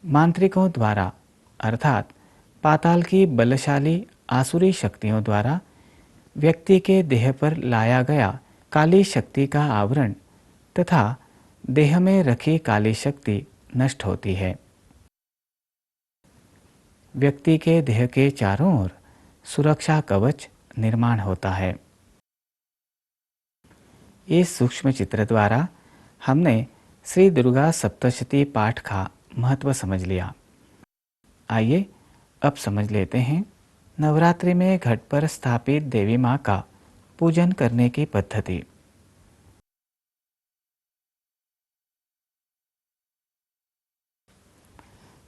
मांत्रिकों द्वारा अर्थात पाताल की बलशाली आसुरी शक्तियों द्वारा व्यक्ति के देह पर लाया गया काली शक्ति का आवरण तथा देह में रखी काली शक्ति नष्ट होती है। व्यक्ति के देह के चारों ओर सुरक्षा कवच निर्माण होता है। इस सूक्ष्म चित्र द्वारा हमने श्री दुर्गा सप्तशती पाठ का महत्व समझ लिया। आइए अब समझ लेते हैं नवरात्रि में घट पर स्थापित देवी माँ का पूजन करने की पद्धति।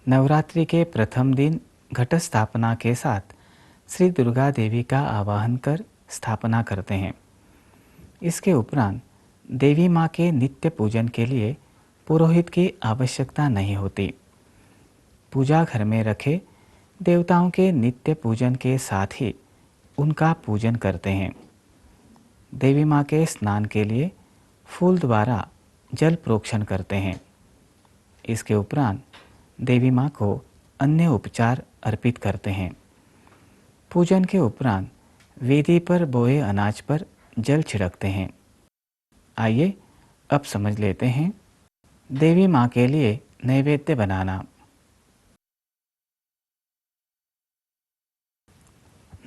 नवरात्रि के प्रथम दिन घट स्थापना के साथ श्री दुर्गा देवी का आवाहन कर स्थापना करते हैं। इसके उपरांत देवी माँ के नित्य पूजन के लिए पुरोहित की आवश्यकता नहीं होती। पूजा घर में रखे देवताओं के नित्य पूजन के साथ ही उनका पूजन करते हैं। देवी माँ के स्नान के लिए फूल द्वारा जल प्रोक्षण करते हैं। इसके उपरांत देवी माँ को अन्य उपचार अर्पित करते हैं। पूजन के उपरांत वेदी पर बोए अनाज पर जल छिड़कते हैं। आइए अब समझ लेते हैं देवी माँ के लिए नैवेद्य बनाना।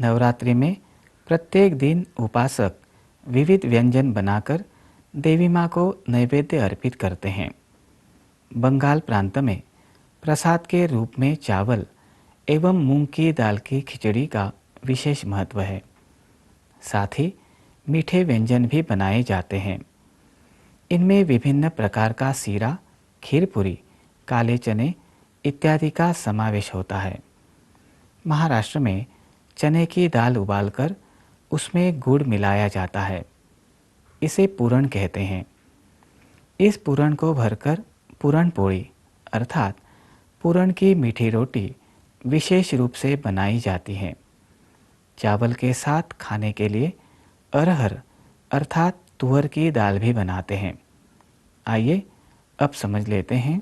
नवरात्रि में प्रत्येक दिन उपासक विविध व्यंजन बनाकर देवी माँ को नैवेद्य अर्पित करते हैं। बंगाल प्रांत में प्रसाद के रूप में चावल एवं मूंग की दाल की खिचड़ी का विशेष महत्व है। साथ ही मीठे व्यंजन भी बनाए जाते हैं। इनमें विभिन्न प्रकार का सीरा, खीरपुरी, काले चने इत्यादि का समावेश होता है। महाराष्ट्र में चने की दाल उबालकर उसमें गुड़ मिलाया जाता है। इसे पूरण कहते हैं। इस पूरण को भरकर पूरण पोड़ी अर्थात पूरण की मीठी रोटी विशेष रूप से बनाई जाती है। चावल के साथ खाने के लिए अरहर अर्थात तुअर की दाल भी बनाते हैं। आइए अब समझ लेते हैं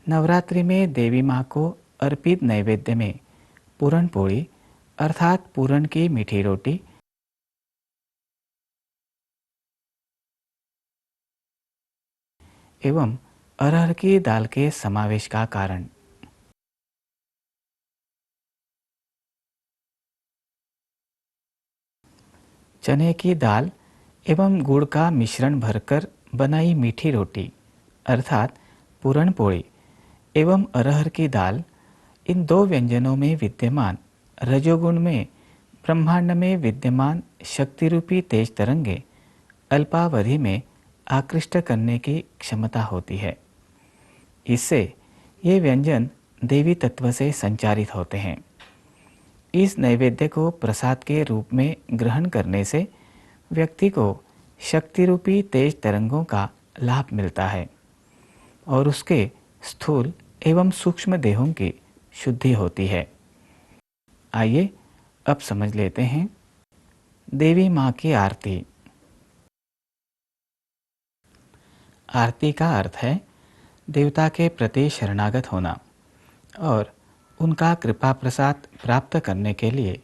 नवरात्रि में देवी माँ को अर्पित नैवेद्य में पूरण पोड़ी अर्थात पूरण की मीठी रोटी एवं अरहर की दाल के समावेश का कारण। चने की दाल एवं गुड़ का मिश्रण भरकर बनाई मीठी रोटी अर्थात पूरण पोड़ी एवं अरहर की दाल, इन दो व्यंजनों में विद्यमान रजोगुण में ब्रह्मांड में विद्यमान शक्ति रूपी तेज तरंगे अल्पावधि में आकृष्ट करने की क्षमता होती है। इससे ये व्यंजन देवी तत्व से संचारित होते हैं। इस नैवेद्य को प्रसाद के रूप में ग्रहण करने से व्यक्ति को शक्ति रूपी तेज तरंगों का लाभ मिलता है और उसके स्थूल एवं सूक्ष्म देहों की शुद्धि होती है। आइए अब समझ लेते हैं देवी माँ की आरती। आरती का अर्थ है देवता के प्रति शरणागत होना और उनका कृपा प्रसाद प्राप्त करने के लिए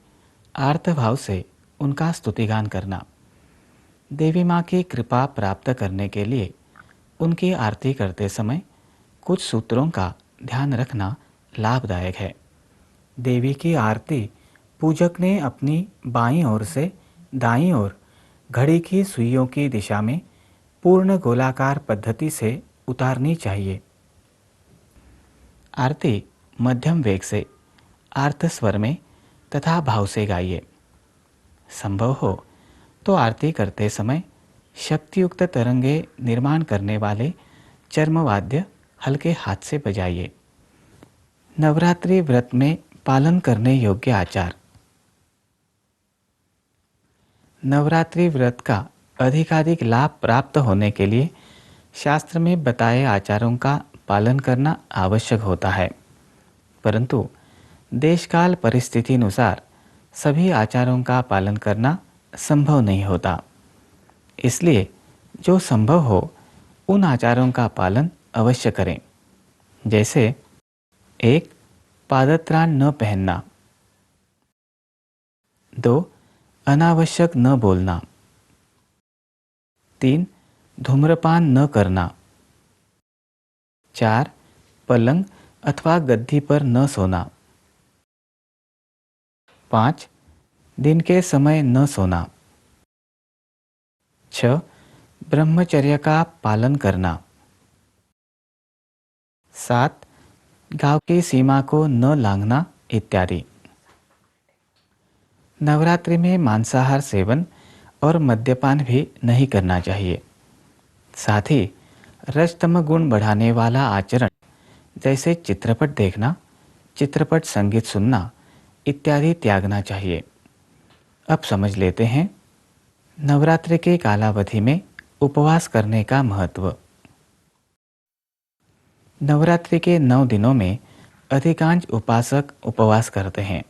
आर्त भाव से उनका स्तुतिगान करना। देवी माँ की कृपा प्राप्त करने के लिए उनकी आरती करते समय कुछ सूत्रों का ध्यान रखना लाभदायक है। देवी की आरती पूजक ने अपनी बाईं ओर से दाईं ओर घड़ी की सुइयों की दिशा में पूर्ण गोलाकार पद्धति से उतारनी चाहिए। आरती मध्यम वेग से आर्त स्वर में तथा भाव से गाइए। संभव हो तो आरती करते समय शक्तियुक्त तरंगे निर्माण करने वाले चर्मवाद्य हल्के हाथ से बजाइए। नवरात्रि व्रत में पालन करने योग्य आचार। नवरात्रि व्रत का अधिकाधिक लाभ प्राप्त होने के लिए शास्त्र में बताए आचारों का पालन करना आवश्यक होता है, परंतु देशकाल परिस्थिति अनुसार सभी आचारों का पालन करना संभव नहीं होता। इसलिए जो संभव हो उन आचारों का पालन अवश्य करें। जैसे 1. पादत्राण न पहनना। 2. अनावश्यक न बोलना। 3. धूम्रपान न करना। 4. पलंग अथवा गद्दी पर न सोना। 5. दिन के समय न सोना। 6. ब्रह्मचर्य का पालन करना। 7. गांव की सीमा को न लांघना इत्यादि। नवरात्रि में मांसाहार सेवन और मद्यपान भी नहीं करना चाहिए। साथ ही रजतम गुण बढ़ाने वाला आचरण जैसे चित्रपट देखना, चित्रपट संगीत सुनना इत्यादि त्यागना चाहिए। अब समझ लेते हैं नवरात्रि के कालावधि में उपवास करने का महत्व। नवरात्रि के 9 दिनों में अधिकांश उपासक उपवास करते हैं।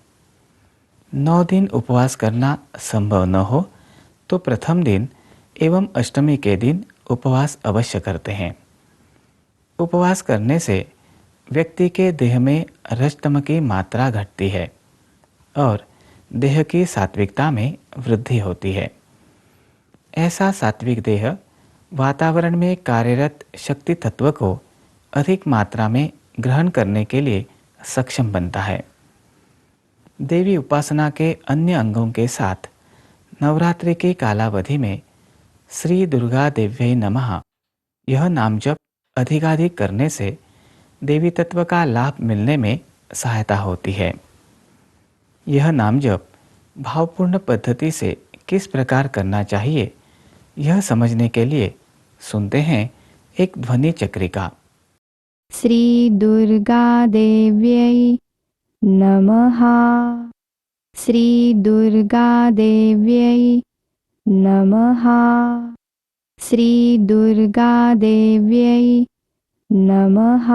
9 दिन उपवास करना संभव न हो तो प्रथम दिन एवं अष्टमी के दिन उपवास अवश्य करते हैं। उपवास करने से व्यक्ति के देह में रजतम की मात्रा घटती है और देह की सात्विकता में वृद्धि होती है। ऐसा सात्विक देह वातावरण में कार्यरत शक्ति तत्व को अधिक मात्रा में ग्रहण करने के लिए सक्षम बनता है। देवी उपासना के अन्य अंगों के साथ नवरात्रि की कालावधि में श्री दुर्गा देव्यै नमः यह नाम जप अधिकाधिक करने से देवी तत्व का लाभ मिलने में सहायता होती है। यह नाम जप भावपूर्ण पद्धति से किस प्रकार करना चाहिए, यह समझने के लिए सुनते हैं एक ध्वनि चक्रिका। श्री दुर्गा देव्यै नमः। श्री दुर्गा देव्यै नमः। श्री दुर्गा देव्यै नमः।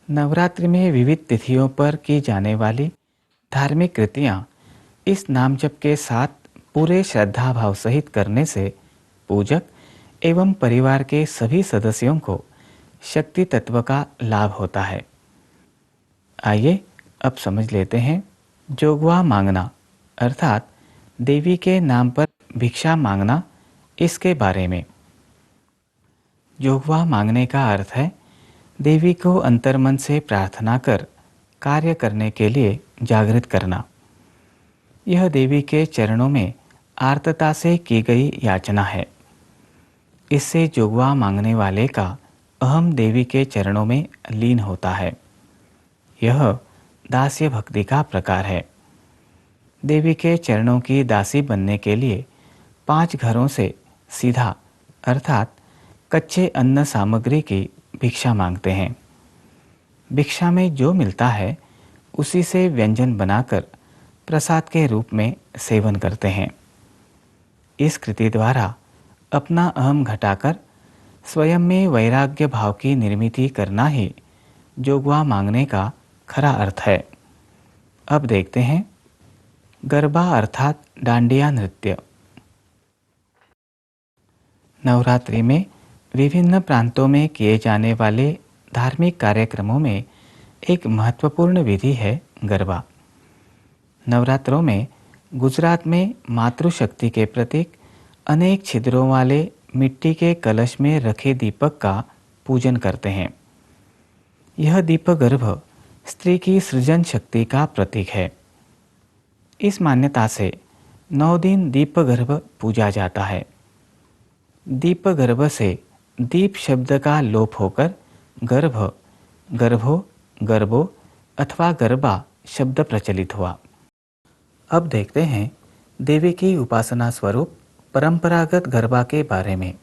नवरात्रि में विविध तिथियों पर की जाने वाली धार्मिक कृतियाँ इस नाम जप के साथ पूरे श्रद्धा भाव सहित करने से पूजक एवं परिवार के सभी सदस्यों को शक्ति तत्व का लाभ होता है। आइए अब समझ लेते हैं जोगवा मांगना अर्थात देवी के नाम पर भिक्षा मांगना इसके बारे में। जोगवा मांगने का अर्थ है देवी को अंतर्मन से प्रार्थना कर कार्य करने के लिए जागृत करना। यह देवी के चरणों में आर्तता से की गई याचना है। इससे जोगवा मांगने वाले का अहम देवी के चरणों में लीन होता है। यह दास्य भक्ति का प्रकार है। देवी के चरणों की दासी बनने के लिए 5 घरों से सीधा अर्थात कच्चे अन्न सामग्री की भिक्षा मांगते हैं। भिक्षा में जो मिलता है उसी से व्यंजन बनाकर प्रसाद के रूप में सेवन करते हैं। इस कृति द्वारा अपना अहम घटाकर स्वयं में वैराग्य भाव की निर्मिति करना ही जोगवा मांगने का खरा अर्थ है। अब देखते हैं गरबा अर्थात डांडिया नृत्य। नवरात्रि में विभिन्न प्रांतों में किए जाने वाले धार्मिक कार्यक्रमों में एक महत्वपूर्ण विधि है गरबा। नवरात्रों में गुजरात में मातृशक्ति के प्रतीक अनेक छिद्रों वाले मिट्टी के कलश में रखे दीपक का पूजन करते हैं। यह दीपक गर्भ स्त्री की सृजन शक्ति का प्रतीक है। इस मान्यता से 9 दिन दीप गर्भ पूजा जाता है। दीप गर्भ से दीप शब्द का लोप होकर गर्भ, गर्भो, गर्भो अथवा गरबा शब्द प्रचलित हुआ। अब देखते हैं देवी की उपासना स्वरूप परंपरागत गरबा के बारे में।